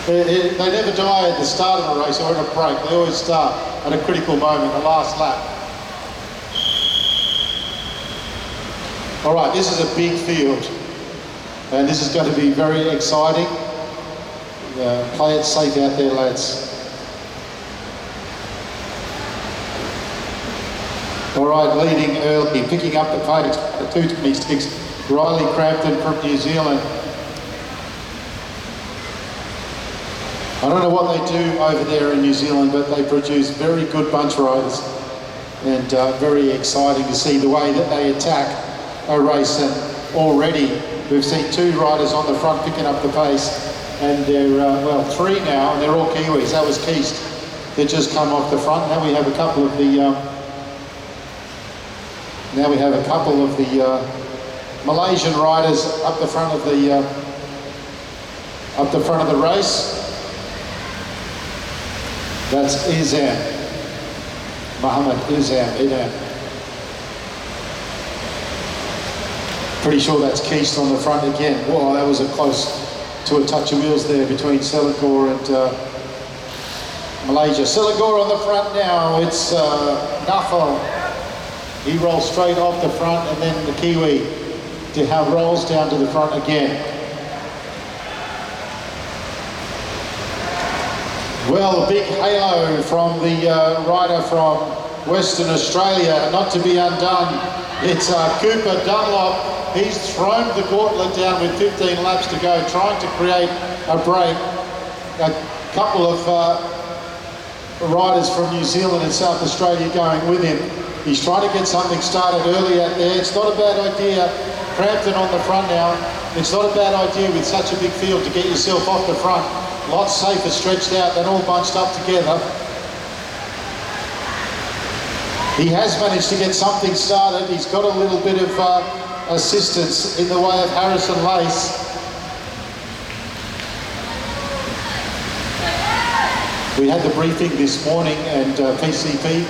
They never die at the start of a race or at a break. They always start at a critical moment, the last lap. All right, this is a big field, and this is going to be very exciting. Play it safe out there, lads. All right, leading early, picking up the pace at 2:26, Riley Crampton from New Zealand. I don't know what they do over there in New Zealand, but they produce very good bunch riders, and very exciting to see the way that they attack a race. And already we've seen 2 riders on the front picking up the pace, and they're, well, 3 now, and they're all Kiwis. That was Keast that just come off the front. Now we have a couple of the Malaysian riders up the front of the race. That's Izam, Muhammad Izam. Pretty sure that's Keast on the front again. Whoa, that was a close to a touch of wheels there between Selangor and Malaysia. Selangor on the front now. It's Nafal. He rolls straight off the front, and then the Kiwi rolls down to the front again. Well, a big halo from the rider from Western Australia, not to be undone. It's Cooper Dunlop. He's thrown the gauntlet down with 15 laps to go, trying to create a break. A couple of riders from New Zealand and South Australia going with him. He's trying to get something started early out there. It's not a bad idea. Crampton on the front now. It's not a bad idea with such a big field to get yourself off the front. Lots safer stretched out than all bunched up together. He has managed to get something started. He's got a little bit of assistance in the way of Harrison Lace. We had the briefing this morning, and PCP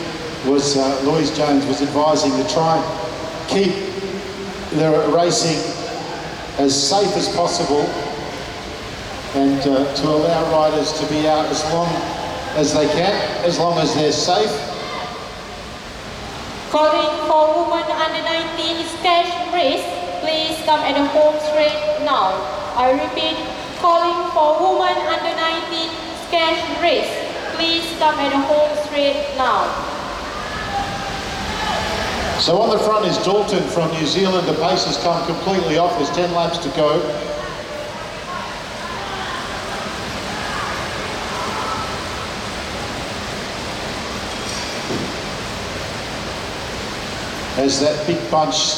was, Louise Jones was advising to try and keep the racing as safe as possible, and to allow riders to be out as long as they can, as long as they're safe. Calling for women under 19 stage race, please come at the home straight now. I repeat, calling for women under 19 stage race, please come at the home straight now. So on the front is Dalton from New Zealand. The pace has come completely off. There's 10 laps to go. As that big bunch,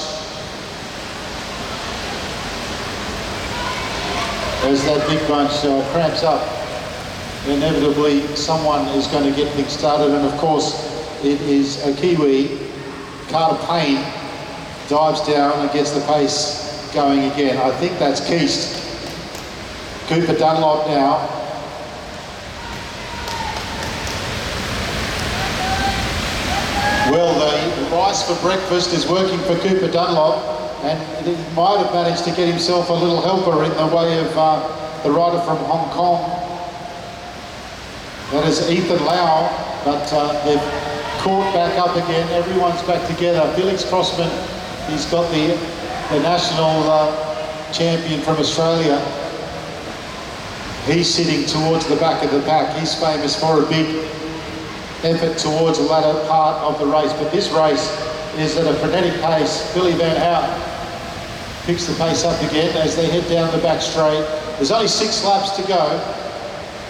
cramps up, inevitably someone is going to get things started, and of course it is a Kiwi. Carter Payne dives down and gets the pace going again. I think that's Keast. Cooper Dunlop now. Well, the rice for breakfast is working for Cooper Dunlop, and he might have managed to get himself a little helper in the way of the rider from Hong Kong. That is Ethan Lau, but they've caught back up again. Everyone's back together. Felix Crossman, he's got the national champion from Australia. He's sitting towards the back of the pack. He's famous for a big effort towards the latter part of the race, but this race is at a frenetic pace. Billy Van Houten picks the pace up again as they head down the back straight. There's only 6 laps to go,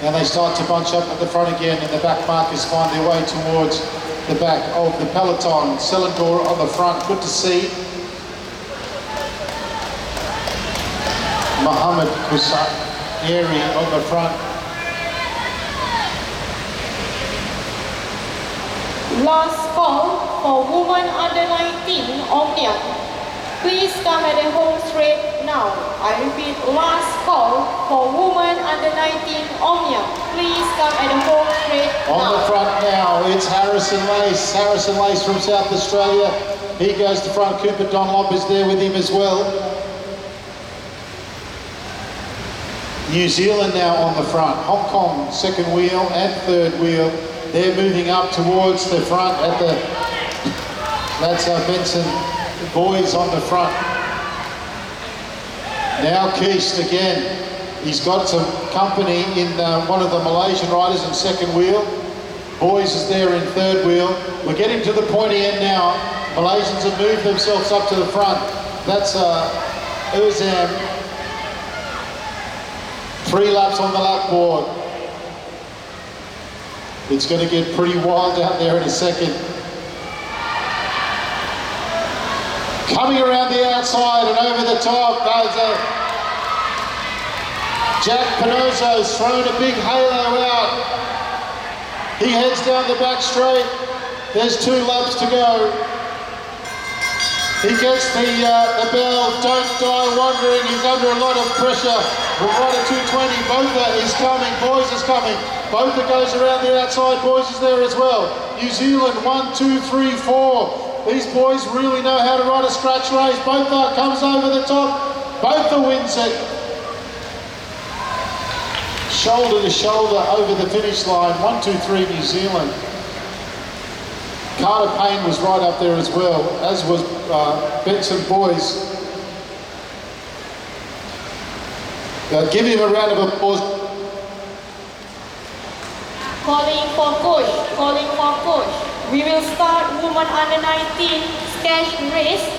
and they start to bunch up at the front again, and the back markers find their way towards the back of the peloton. Selangor on the front, good to see. Muhammad Kusari on the front. Last call for women under 19 Omnium. Please come at the home straight now. I repeat, last call for women under 19 Omnium. Please come at the home straight now. On the front now, it's Harrison Lace. Harrison Lace from South Australia. He goes to front. Cooper Dunlop is there with him as well. New Zealand now on the front. Hong Kong second wheel and third wheel. They're moving up towards the front at the, that's Benson boys on the front. Now Keist again. He's got some company in one of the Malaysian riders in second wheel. Boys is there in third wheel. We're getting to the pointy end now. Malaysians have moved themselves up to the front. That's Uzam. 3 laps on the lap board. It's going to get pretty wild out there in a second. Coming around the outside and over the top, there's Jack Panozzo's thrown a big halo out. He heads down the back straight. There's 2 laps to go. He gets the bell, don't die wandering. He's under a lot of pressure. We're right at 220. Botha is coming, Boys is coming. Botha goes around the outside, Boys is there as well. New Zealand, 1, 2, 3, 4. These boys really know how to ride a scratch race. Botha comes over the top. Botha wins it. Shoulder to shoulder over the finish line. 1, 2, 3, New Zealand. Carter Payne was right up there as well, as was Benson Boys. Give him a round of applause. Calling for coach. We will start women under 19 sketch race.